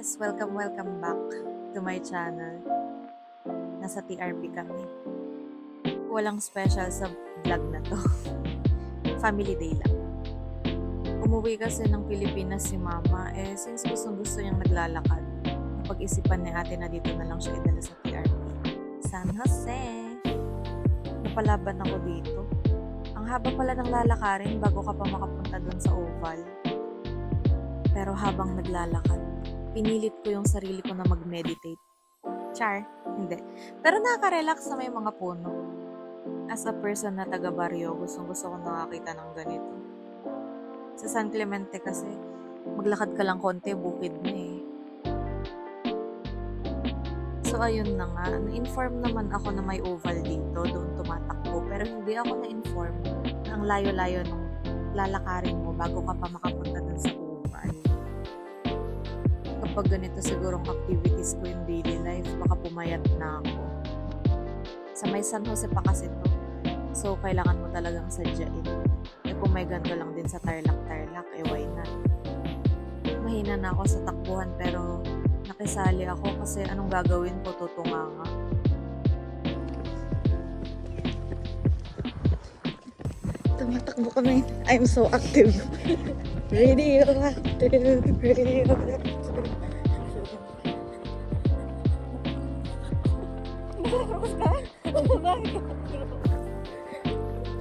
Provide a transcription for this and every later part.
guys! Welcome back to my channel. Nasa TRP kami. Walang special sa vlog na to. Family day lang. Umuwi kasi ng Pilipinas si mama, since gusto niyang naglalakad, napag-isipan ni ate na dito na lang siya idala sa TRP. San Jose! Napalaban ako dito. Ang haba pala ng lalakarin bago ka pa makapunta dun sa oval. Pero habang naglalakad, pinilit ko yung sarili ko na mag-meditate. Char, hindi. Pero nakaka-relax na may mga puno. As a person na taga-baryo, gustong-gusto ko nakakita ng ganito. Sa San Clemente kasi, maglakad ka lang konti, bukid na eh. So ayun na nga, na-inform naman ako na may oval dito, doon tumatakbo. Pero hindi ako na-inform na ang layo-layo nung lalakarin mo bago ka pa makapunta dun sa oval. Kapag ganito sigurong activities ko in daily life, baka pumayat na ako. Sa may San Jose pa kasi to. So, kailangan mo talagang sadyain. Kung may ganito lang din sa Tarlac, why not? Mahina na ako sa takbuhan pero nakisali ako kasi anong gagawin ko, tutunganga. Tumatakbo kami. I'm so active. Radioactive.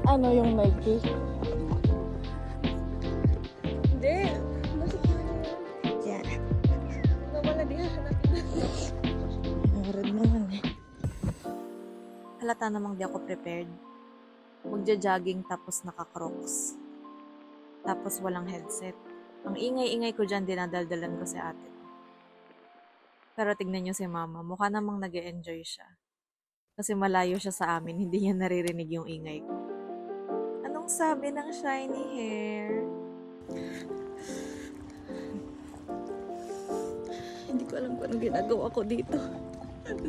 Ano yung Nike? Hindi. Yan. Nawala di Meron naman eh. Halata namang di ako prepared. Magja-jogging tapos naka-crocs. Tapos walang headset. Ang ingay-ingay ko dyan, dinadaldalan ko si ate. Pero tignan nyo si mama, mukha namang nag-e-enjoy siya. Kasi malayo siya sa amin, hindi niya naririnig yung ingay ko. Anong sabi ng shiny hair? Hindi ko alam kung anong ginagawa ko dito.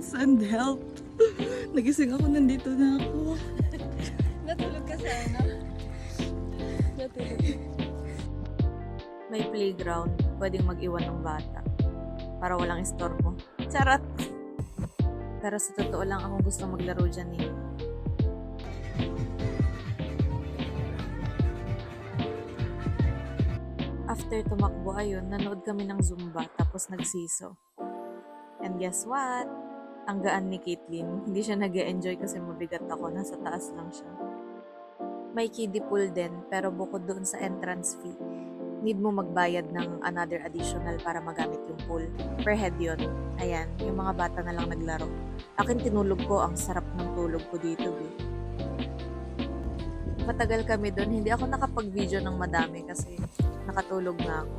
Send help. Nagising ako, nandito na ako. Natulog ka sana. Natulog. May playground, pwedeng mag-iwan ng bata. Para walang istorbo. Charot! Pero sa totoo lang ako gusto maglaro dyan eh. After tumakbo ayun, nanood kami ng Zumba tapos nagsiso. And guess what? Ang gaan ni Caitlyn. Hindi siya nag-e-enjoy kasi mabigat ako. Nasa taas lang siya. May kiddie pool din, pero bukod doon sa entrance fee, need mo magbayad ng another additional para magamit yung pool. Per head yun. Ayan, yung mga bata na lang naglaro. Akin tinulog ko, ang sarap ng tulog ko dito. Matagal kami doon, hindi ako nakapag-video ng madami kasi nakatulog na ako.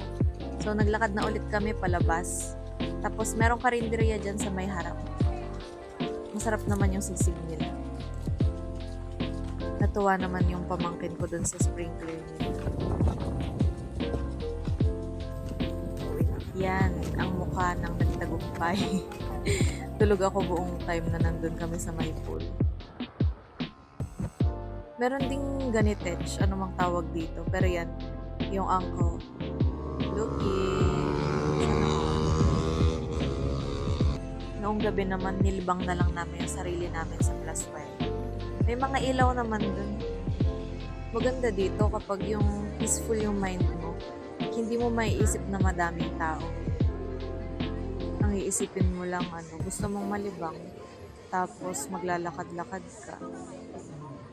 So naglakad na ulit kami palabas. Tapos merong karinderya dyan sa may harap. Masarap naman yung sisig nila. Natuwa naman yung pamangkin ko doon sa sprinkler nila. Yan, ang mukha ng nagtagumpay. Tulog ako buong time na nandun kami sa may pool. Meron ding ganitech, ano mang tawag dito. Pero yan, yung angko. Looking. Noong gabi naman, nilibang na lang namin yung sarili namin sa Plus 12. May mga ilaw naman dun. Maganda dito kapag yung peaceful yung mind mo. Hindi mo maiisip na madaming tao. Ang iisipin mo lang gusto mong malibang. Tapos maglalakad-lakad ka.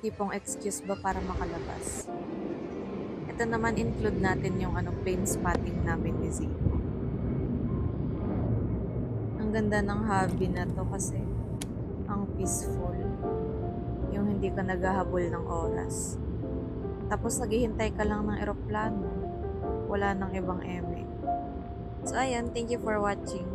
Tipong excuse ba para makalabas. Ito naman include natin yung pain spotting namin ni Zico. Ang ganda ng hobby na to kasi ang peaceful. Yung hindi ka naghahabol ng oras. Tapos naghihintay ka lang ng eroplano. Wala nang ibang eme. So ayan, thank you for watching.